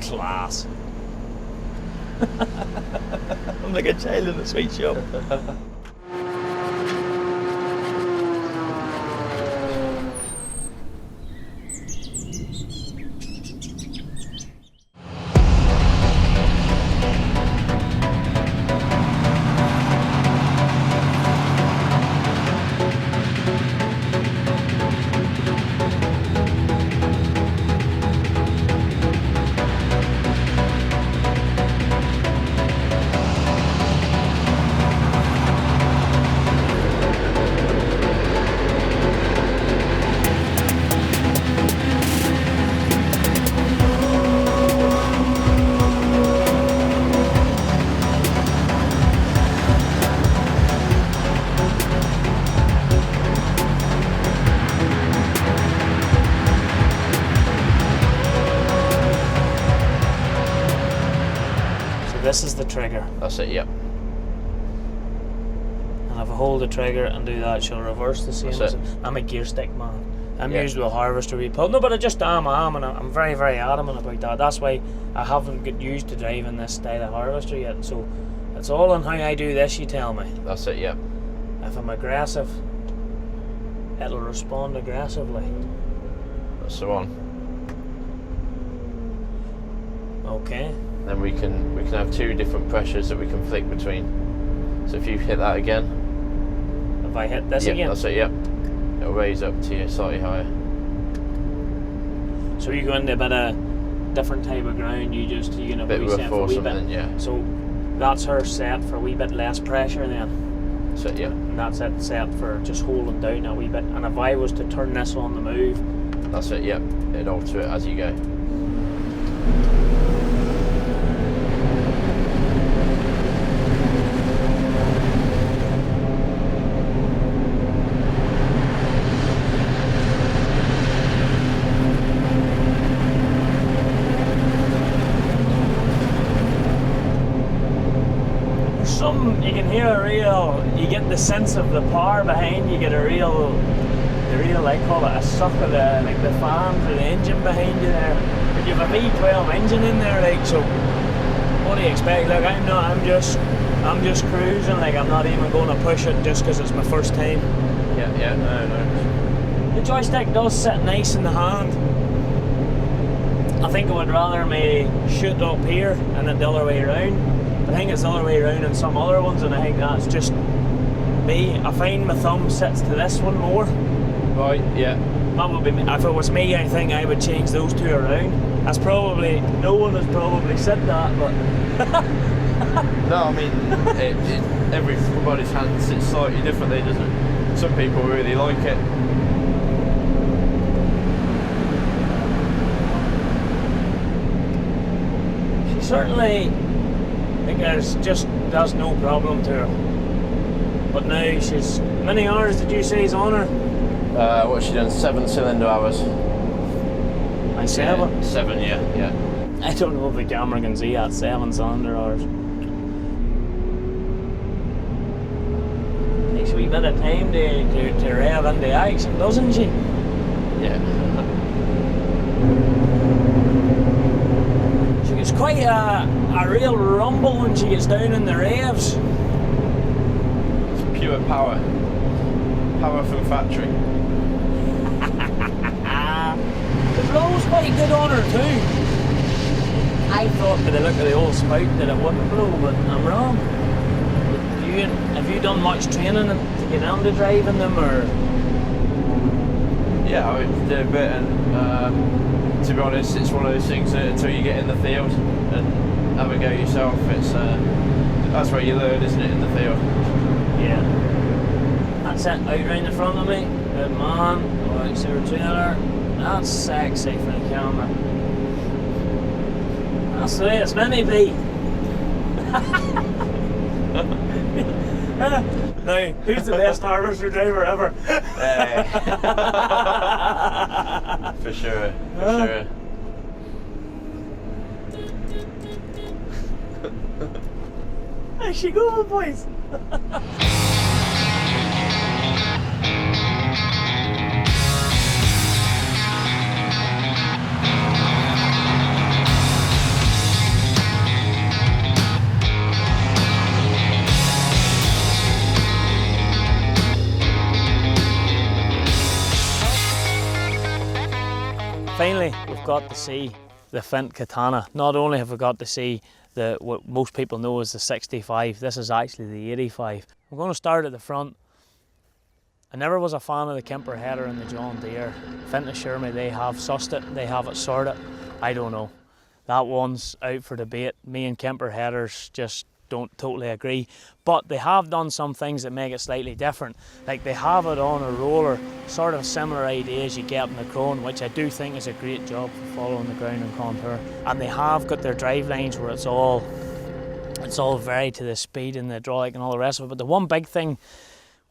Class. I'm like a child in a sweet shop. This is the trigger. That's it, yep. And if I hold the trigger and do that, she'll reverse the same. That's it. I'm a gear stick man. I'm used to a harvester repel. No, but I just am, and I'm very, very adamant about that. That's why I haven't got used to driving this style of harvester yet. So it's all on how I do this, you tell me. That's it, yep. If I'm aggressive, it'll respond aggressively. That's the one. Okay. Then we can have two different pressures that we can flick between. So if you hit that again. If I hit this again? That's it, yep. It'll raise up to you slightly higher. So you go into a bit of different type of ground, you can have bit reset for a wee bit. Yeah. So that's her set for a wee bit less pressure then. That's it, yeah. And that's it set for just holding down a wee bit. And if I was to turn this on the move. That's it, yep. It'd alter it as you go. You can hear you get the sense of the power behind you, get a real, I call it a suck of the fans or the engine behind you there. But you have a V12 engine in there, like, so what do you expect? Like, I'm just cruising, like, I'm not even going to push it just because it's my first time. Yeah, no. The joystick does sit nice in the hand. I think I would rather me shoot up here and then the other way around. I think it's the other way around in some other ones, and I think that's just me. I find my thumb sits to this one more. Right, yeah. That would be me. If it was me, I think I would change those two around. That's probably, no one has probably said that, but... No, I mean, everybody's hand sits slightly differently, doesn't it? Some people really like it. She certainly... there's no problem to her. But now she's, how many hours did you say is on her? What's she done? 7 cylinder hours. And 7? Yeah, 7, yeah. I don't know if the camera can see that 7 cylinder hours. Takes a wee bit of time to rev into action, doesn't she? Yeah. She gets quite a real rumble when she gets down in the revs. It's pure power. Power from factory. The blow's quite good on her too. I thought by the look of the old spout that it wouldn't blow, but I'm wrong. Have you done much training to get into driving them, or? Yeah, I did a bit, and to be honest, it's one of those things that until you get in the field and have a go yourself, that's where you learn, isn't it, in the field? Yeah. That's it, out round the front of me. Good man. Alright, so we're trailer. That's sexy for the camera. That's the way it's meant to be. Now, who's the best harvester driver ever? For sure. There she go, boys. finally, we've got to see the Fendt Katana. Not only have we got to see what most people know as the 65, this is actually the 85. I'm going to start at the front. I never was a fan of the Kemper header and the John Deere. Fendt assure me they have sussed it, they have it sorted. I don't know. That one's out for debate. Me and Kemper headers just don't totally agree. But they have done some things that make it slightly different. Like they have it on a roller, sort of similar idea as you get in the Krone, which I do think is a great job for following the ground and contour. And they have got their drive lines where it's all very to the speed and the hydraulic and all the rest of it. But the one big thing,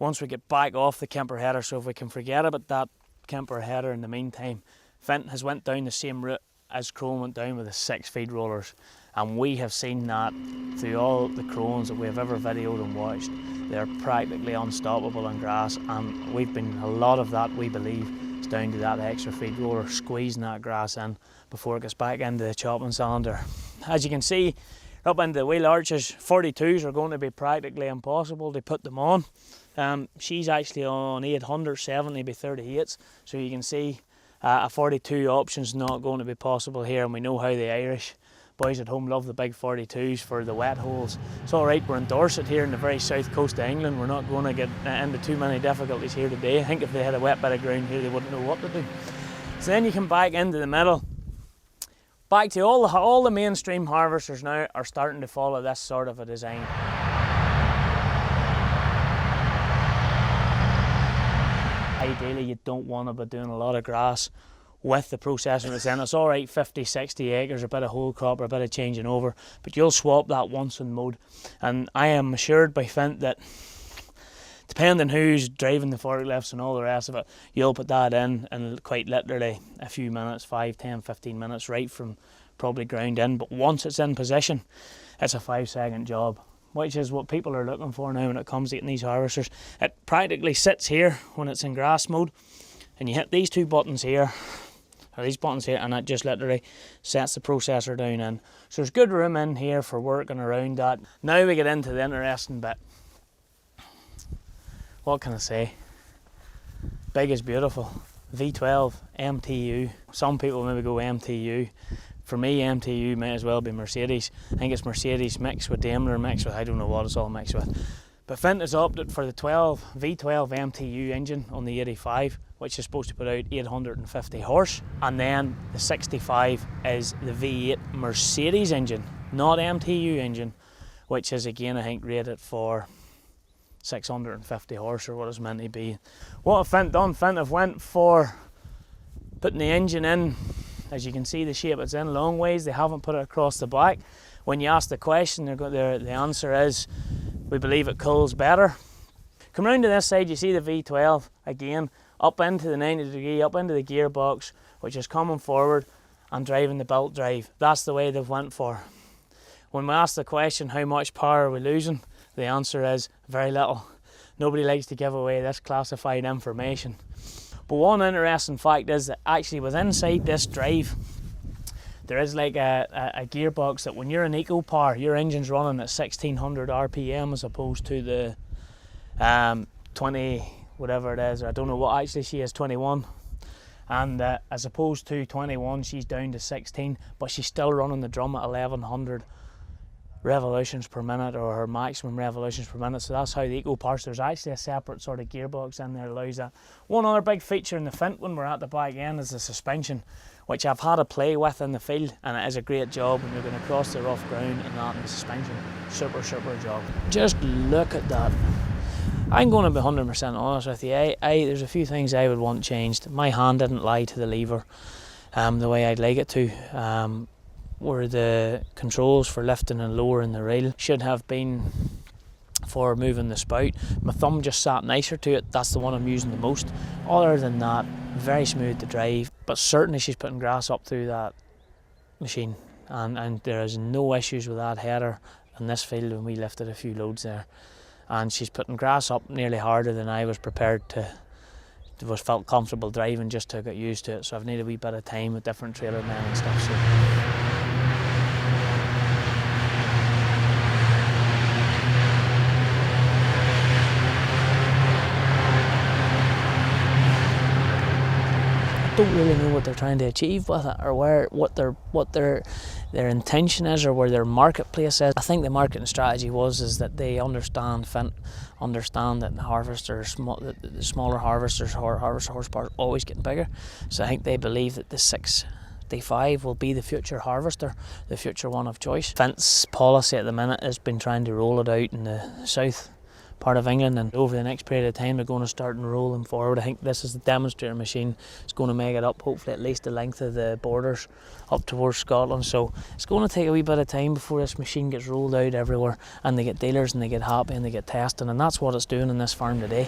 once we get back off the Kemper header, so if we can forget about that Kemper header in the meantime, Fendt has went down the same route as Krone went down with the 6-feed rollers. And we have seen that through all the Krones that we have ever videoed and watched. They're practically unstoppable on grass, and we've been, a lot of that we believe is down to that extra feed roller squeezing that grass in before it gets back into the chopping cylinder. As you can see, up into the wheel arches, 42s are going to be practically impossible to put them on. She's actually on 870 by 38s, so you can see a 42 option's not going to be possible here, and we know how the Irish boys at home love the big 42s for the wet holes. It's alright, we're in Dorset here in the very south coast of England. We're not going to get into too many difficulties here today. I think if they had a wet bit of ground here, they wouldn't know what to do. So then you come back into the middle. Back to all the mainstream harvesters now are starting to follow this sort of a design. Ideally, you don't want to be doing a lot of grass with the processor that's in. It's alright 50, 60 acres, a bit of whole crop or a bit of changing over, but you'll swap that once in mode. And I am assured by Fendt that depending who's driving the forklifts and all the rest of it, you'll put that in quite literally a few minutes, 5, 10, 15 minutes, right from probably ground in. But once it's in position, it's a 5-second job, which is what people are looking for now when it comes to getting these harvesters. It practically sits here when it's in grass mode, and you hit these two buttons here, or these buttons here, and it just literally sets the processor down in. So there's good room in here for working around that. Now we get into the interesting bit. What can I say? Big is beautiful. V12 MTU. Some people maybe go MTU. For me, MTU might as well be Mercedes. I think it's Mercedes mixed with Daimler mixed with, I don't know what it's all mixed with. But Fendt has opted for the V12 MTU engine on the 85, which is supposed to put out 850 horse. And then the 65 is the V8 Mercedes engine, not MTU engine, which is again, I think, rated for 650 horse or what it's meant to be. What have Fendt done? Fendt have went for putting the engine in, as you can see the shape it's in, long ways. They haven't put it across the back. When you ask the question, the answer is, we believe it cools better. Come round to this side, you see the V12 again, up into the 90 degree, up into the gearbox, which is coming forward and driving the belt drive. That's the way they've went for. When we ask the question, how much power are we losing? The answer is very little. Nobody likes to give away this classified information. But one interesting fact is that actually within inside this drive, there is like a gearbox that when you're in eco power, your engine's running at 1600 RPM as opposed to the 20, whatever it is, or I don't know what actually she is, 21. And as opposed to 21, she's down to 16, but she's still running the drum at 1100 revolutions per minute, or her maximum revolutions per minute. So that's how the eco powers. There's actually a separate sort of gearbox in there that allows that. One other big feature in the Fendt when we're at the back end is the suspension, which I've had a play with in the field, and it is a great job when you're going to cross the rough ground and that, and the suspension, super job. Just look at that. I'm going to be 100% honest with you. There's a few things I would want changed. My hand didn't lie to the lever the way I'd like it to. Where the controls for lifting and lowering the rail should have been for moving the spout. My thumb just sat nicer to it. That's the one I'm using the most. Other than that, very smooth to drive, but certainly she's putting grass up through that machine, and there is no issues with that header in this field when we lifted a few loads there. And she's putting grass up nearly harder than I was prepared to, felt comfortable driving just to get used to it. So I've needed a wee bit of time with different trailer men and stuff. So don't really know what they're trying to achieve with it, or what their intention is, or where their marketplace is. I think the marketing strategy is that they understand Fendt, understand that the harvesters, the smaller harvesters, harvester horsepower is always getting bigger. So I think they believe that the 65 will be the future harvester, the future one of choice. Fendt's policy at the minute has been trying to roll it out in the south part of England, and over the next period of time they're going to start and roll them forward. I think this is the demonstrator machine. It's going to make it up hopefully at least the length of the borders up towards Scotland, so it's going to take a wee bit of time before this machine gets rolled out everywhere and they get dealers and they get happy and they get testing, and that's what it's doing in this farm today.